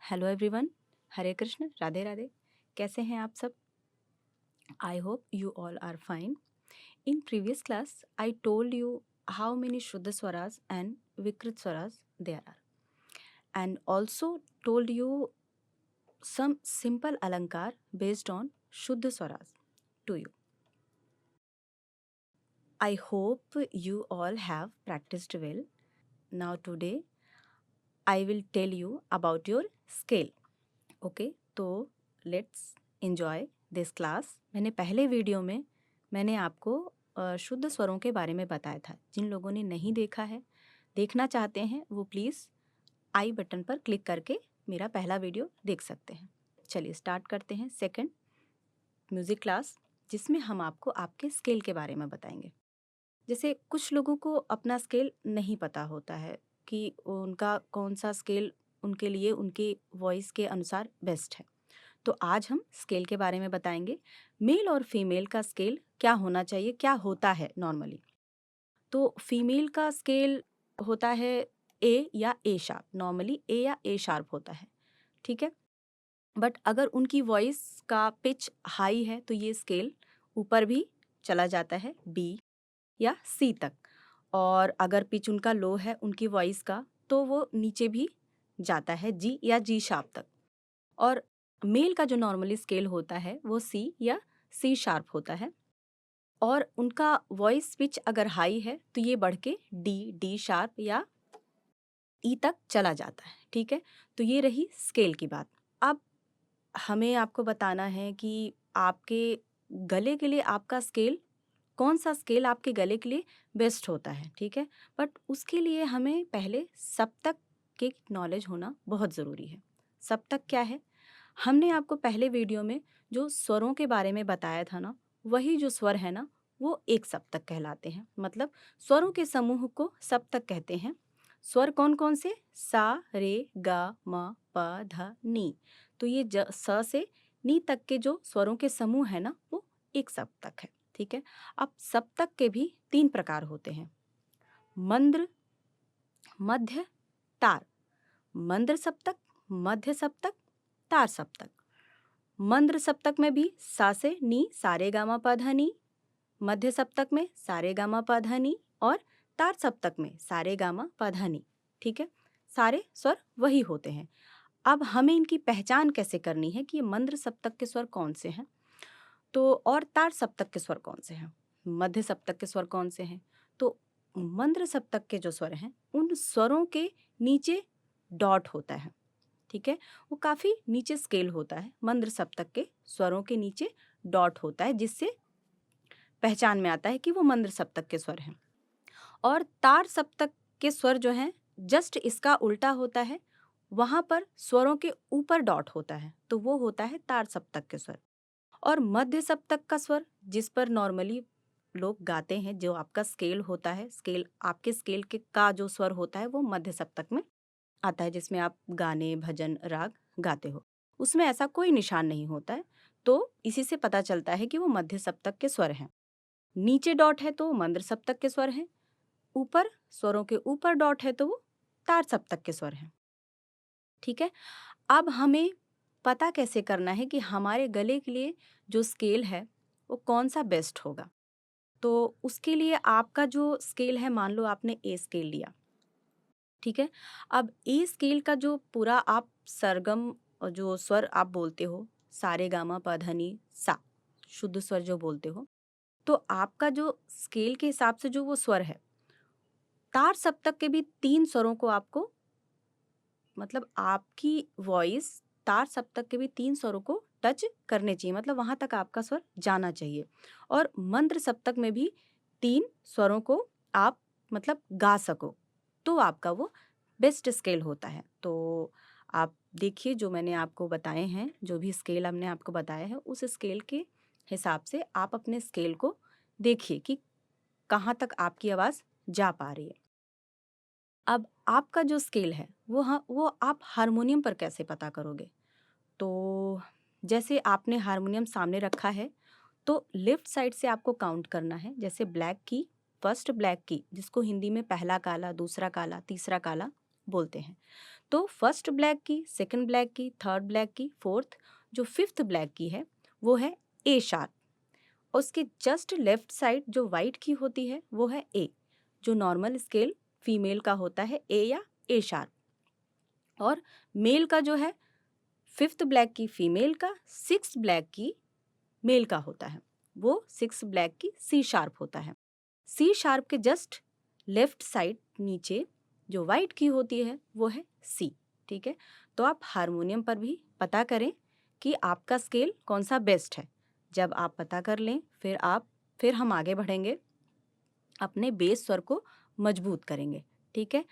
Hello everyone. Hare Krishna, Radhe Radhe. कैसे हैं आप सब? I hope you all are fine. In previous class I told you how many shuddh swaraj and vikrit swaraj there are, and also told you some simple alankar based on Shuddha Swaraj to you. I hope you all have practiced well. Now today I will tell you about your scale. Okay, तो let's enjoy this class. मैंने पहले video में मैंने आपको शुद्ध स्वरों के बारे में बताया था। जिन लोगों ने नहीं देखा है, देखना चाहते हैं, वो प्लीज़ आई बटन पर क्लिक करके मेरा पहला वीडियो देख सकते हैं। चलिए स्टार्ट करते हैं सेकंड म्यूज़िक क्लास, जिसमें हम आपको आपके स्केल के बारे में बताएंगे। जैसे कुछ लोगों को अपना स्केल नहीं पता होता है कि उनका कौन सा स्केल उनके लिए उनके वॉइस के अनुसार बेस्ट है। तो आज हम स्केल के बारे में बताएंगे। मेल और फीमेल का स्केल क्या होना चाहिए, क्या होता है नॉर्मली। तो फीमेल का स्केल होता है ए या ए शार्प, नॉर्मली ए या ए शार्प होता है, ठीक है। बट अगर उनकी वॉइस का पिच हाई है तो ये स्केल ऊपर भी चला जाता है बी या सी तक, और अगर पिच उनका लो है उनकी वॉइस का तो वो नीचे भी जाता है जी या जी शार्प तक। और मेल का जो नॉर्मली स्केल होता है वो सी या सी शार्प होता है, और उनका वॉइस पिच अगर हाई है तो ये बढ़ के डी, डी शार्प या ई तक चला जाता है, ठीक है। तो ये रही स्केल की बात। अब हमें आपको बताना है कि आपके गले के लिए आपका स्केल, कौन सा स्केल आपके गले के लिए बेस्ट होता है, ठीक है। बट उसके लिए हमें पहले सप्तक की नॉलेज होना बहुत ज़रूरी है। सप्तक क्या है? हमने आपको पहले वीडियो में जो स्वरों के बारे में बताया था ना, वही जो स्वर है ना, वो एक सप्तक कहलाते हैं। मतलब स्वरों के समूह को सप्तक कहते हैं। स्वर कौन कौन से? सा, रे, गा, म, प, ध, नी। तो ये स से नी तक के जो स्वरों के समूह है ना, वो एक सप्तक है, ठीक है। अब सप्तक के भी 3 प्रकार होते हैं: मंद्र, मध्य, तार। मंद्र सप्तक, मध्य सप्तक, तार सप्तक। मंद्र सप्तक में भी सा से नी, सारे गामा पा धा नी। मध्य सप्तक में सारे गामा पा धा नी, और तार सप्तक में सारे गामा पा धा नी, ठीक है। सारे स्वर वही होते हैं। अब हमें इनकी पहचान कैसे करनी है कि ये मंद्र सप्तक के स्वर कौन से हैं, तो और तार सप्तक के स्वर कौन से हैं, मध्य सप्तक के स्वर कौन से हैं। तो मंद्र सप्तक के जो स्वर हैं, उन स्वरों के नीचे डॉट होता है, ठीक है। वो काफ़ी नीचे स्केल होता है। मंद्र सप्तक के स्वरों के नीचे डॉट होता है, जिससे पहचान में आता है कि वो मंद्र सप्तक के स्वर हैं। और तार सप्तक के स्वर जो हैं, जस्ट इसका उल्टा होता है। वहाँ पर स्वरों के ऊपर डॉट होता है, तो वो होता है तार सप्तक के स्वर। और मध्य सप्तक का स्वर, जिस पर नॉर्मली लोग गाते हैं, जो आपका स्केल होता है, स्केल आपके स्केल के का जो स्वर होता है वो मध्य सप्तक में आता है, जिसमें आप गाने, भजन, राग गाते हो। उसमें ऐसा कोई निशान नहीं होता है, तो इसी से पता चलता है कि वो मध्य सप्तक के स्वर हैं। नीचे डॉट है तो मंद्र सप्तक के स्वर हैं, ऊपर स्वरों के ऊपर डॉट है तो वो तार सप्तक के स्वर हैं, ठीक है। अब हमें पता कैसे करना है कि हमारे गले के लिए जो स्केल है वो कौन सा बेस्ट होगा। तो उसके लिए आपका जो स्केल है, मान लो आपने ए स्केल लिया, ठीक है। अब ए स्केल का जो पूरा आप सरगम जो स्वर आप बोलते हो, सारे गामा पा धा नी सा, शुद्ध स्वर जो बोलते हो, तो आपका जो स्केल के हिसाब से जो वो स्वर है, तार सप्तक के भी 3 स्वरों को आपको, मतलब आपकी वॉइस तार सप्तक के भी 3 स्वरों को टच करने चाहिए, मतलब वहां तक आपका स्वर जाना चाहिए। और मंत्र सप्तक में भी 3 स्वरों को आप मतलब गा सको, तो आपका वो बेस्ट स्केल होता है। तो आप देखिए, जो मैंने आपको बताए हैं, जो भी स्केल हमने आपको बताया है, उस स्केल के हिसाब से आप अपने स्केल को देखिए कि कहाँ तक आपकी आवाज़ जा पा रही है। अब आपका जो स्केल है वो आप हारमोनियम पर कैसे पता करोगे? तो जैसे आपने हारमोनियम सामने रखा है, तो लेफ्ट साइड से आपको काउंट करना है। जैसे ब्लैक की, फर्स्ट ब्लैक की, जिसको हिंदी में पहला काला, दूसरा काला, तीसरा काला बोलते हैं। तो फर्स्ट ब्लैक की, सेकंड ब्लैक की, थर्ड ब्लैक की, फोर्थ जो फिफ्थ ब्लैक की है वो है ए शार्प। उसके जस्ट लेफ्ट साइड जो वाइट की होती है वो है ए, जो नॉर्मल स्केल फीमेल का होता है ए या ए शार्प। और मेल का जो है फिफ्थ ब्लैक की फीमेल का, सिक्स ब्लैक की मेल का होता है, वो सिक्स ब्लैक की सी शार्प होता है। सी शार्प के जस्ट लेफ्ट साइड नीचे जो वाइट की होती है वो है सी। ठीक है, तो आप हारमोनियम पर भी पता करें कि आपका स्केल कौन सा बेस्ट है। जब आप पता कर लें फिर हम आगे बढ़ेंगे, अपने बेस स्वर को मजबूत करेंगे। ठीक है,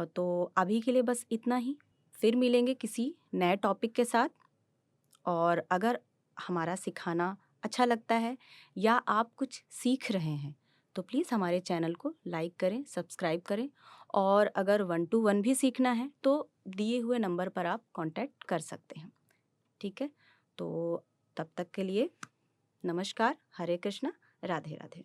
तो अभी के लिए बस इतना ही। फिर मिलेंगे किसी नए टॉपिक के साथ। और अगर हमारा सिखाना अच्छा लगता है या आप कुछ सीख रहे हैं तो प्लीज़ हमारे चैनल को लाइक करें, सब्सक्राइब करें। और अगर 1-to-1 भी सीखना है तो दिए हुए नंबर पर आप कांटेक्ट कर सकते हैं। ठीक है, तो तब तक के लिए नमस्कार, हरे कृष्णा, राधे राधे।